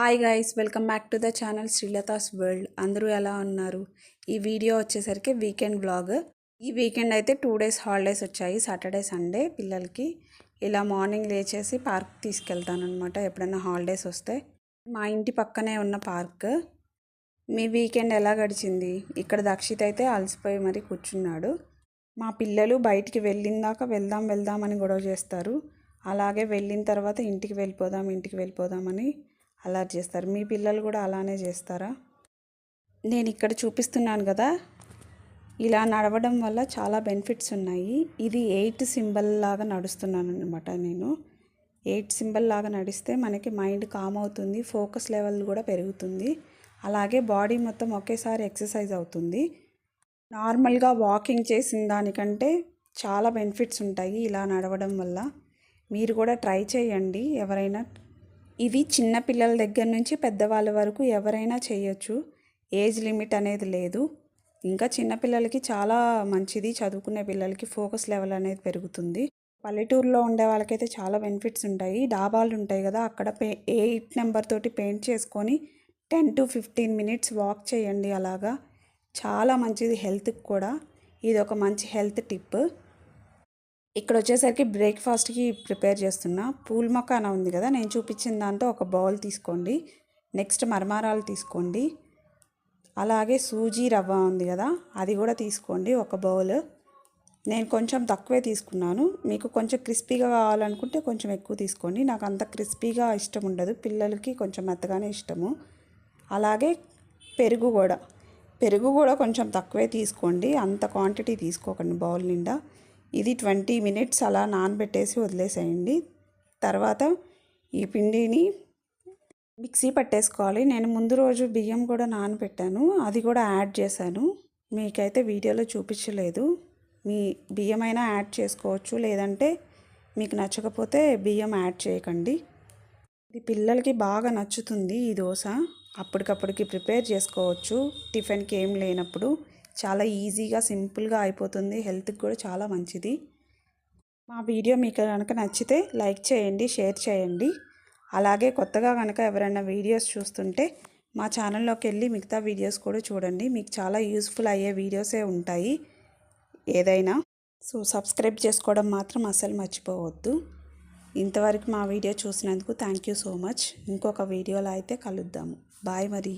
Hi guys, welcome back to the channel Srilatha's world. అందరూ ఎలా ఉన్నారు? ఈ వీడియో వచ్చేసరికి వీకెండ్ వ్లాగ్. ఈ వీకెండ్ అయితే 2 days హాలిడేస్ వచ్చాయి, సాటర్డే సండే. పిల్లలకి ఇలా మార్నింగ్ లేచేసి పార్క్ తీసుకెళ్తానమాట ఎప్పుడైనా హాలిడేస్ వస్తే. మా ఇంటి పక్కనే ఉన్న పార్క్. మీ వీకెండ్ ఎలా గడిచింది? ఇక్కడ దక్షిత్ అయితే అలసిపోయి మరి కూర్చున్నాడు. మా పిల్లలు బయటికి వెళ్ళిందాక వెళ్దామని గొడవ చేస్తారు. అలాగే వెళ్ళిన తర్వాత ఇంటికి వెళ్ళిపోదామని అలర్ట్ చేస్తారు. మీ పిల్లలు కూడా అలానే చేస్తారా? నేను ఇక్కడ చూపిస్తున్నాను కదా, ఇలా నడవడం వల్ల చాలా బెనిఫిట్స్ ఉన్నాయి. ఇది 8 సింబల్ లాగా నడుస్తున్నాను అనమాట. నేను 8 సింబల్ లాగా నడిస్తే మనకి మైండ్ కామ్ అవుతుంది, ఫోకస్ లెవెల్ కూడా పెరుగుతుంది. అలాగే బాడీ మొత్తం ఒకేసారి ఎక్సర్సైజ్ అవుతుంది. నార్మల్గా వాకింగ్ చేసిన దానికంటే చాలా బెనిఫిట్స్ ఉంటాయి ఇలా నడవడం వల్ల. మీరు కూడా ట్రై చేయండి ఎవరైనా. ఇవి చిన్న పిల్లల దగ్గర నుంచి పెద్దవాళ్ళ వరకు ఎవరైనా చేయొచ్చు. ఏజ్ లిమిట్ అనేది లేదు. ఇంకా చిన్నపిల్లలకి చాలా మంచిది, చదువుకునే పిల్లలకి ఫోకస్ లెవెల్ అనేది పెరుగుతుంది. పల్లెటూరులో ఉండే వాళ్ళకైతే చాలా బెనిఫిట్స్ ఉంటాయి. డాబాలు ఉంటాయి కదా, అక్కడ 8 నెంబర్ తోటి పెయింట్ చేసుకొని 10 to 15 minutes వాక్ చేయండి. అలాగా చాలా మంచిది హెల్త్కి కూడా. ఇది ఒక మంచి హెల్త్ టిప్. ఇక్కడ వచ్చేసరికి బ్రేక్ఫాస్ట్కి ప్రిపేర్ చేస్తున్నా. పూల్ మకానా ఉంది కదా, నేను చూపించిన దాంతో ఒక బౌల్ తీసుకోండి. నెక్స్ట్ మరమరాలు తీసుకోండి. అలాగే సూజీ రవ్వ ఉంది కదా, అది కూడా తీసుకోండి ఒక బౌల్. నేను కొంచెం తక్కువే తీసుకున్నాను. మీకు కొంచెం క్రిస్పీగా కావాలనుకుంటే కొంచెం ఎక్కువ తీసుకోండి. నాకు అంత క్రిస్పీగా ఇష్టం ఉండదు, పిల్లలకి కొంచెం మెత్తగానే ఇష్టము. అలాగే పెరుగు కూడా కొంచెం తక్కువే తీసుకోండి, అంత క్వాంటిటీ తీసుకోకండి బౌల్ నిండా. ఇది 20 minutes అలా నానబెట్టేసి వదిలేసేయండి. తర్వాత ఈ పిండిని మిక్సీ పట్టేసుకోవాలి. నేను ముందు రోజు బియ్యం కూడా నానబెట్టాను, అది కూడా యాడ్ చేశాను. మీకైతే వీడియోలో చూపించలేదు. మీ బియ్యమైనా యాడ్ చేసుకోవచ్చు, లేదంటే మీకు నచ్చకపోతే బియ్యం యాడ్ చేయకండి. ఇది పిల్లలకి బాగా నచ్చుతుంది. ఈ దోశ అప్పటికప్పటికి ప్రిపేర్ చేసుకోవచ్చు, టిఫిన్కి ఏం లేనప్పుడు. చాలా ఈజీగా సింపుల్గా అయిపోతుంది, హెల్త్కి కూడా చాలా మంచిది. మా వీడియో మీకు కనుక నచ్చితే లైక్ చేయండి, షేర్ చేయండి. అలాగే కొత్తగా కనుక ఎవరైనా వీడియోస్ చూస్తుంటే మా ఛానల్లోకి వెళ్ళి మిగతా వీడియోస్ కూడా చూడండి. మీకు చాలా యూస్ఫుల్ అయ్యే వీడియోసే ఉంటాయి ఏదైనా. సో సబ్స్క్రైబ్ చేసుకోవడం మాత్రం అస్సలు మర్చిపోవద్దు. ఇంతవరకు మా వీడియో చూసినందుకు థ్యాంక్ యూ సో మచ్. ఇంకొక వీడియోలో అయితే కలుద్దాము. బాయ్ మరి.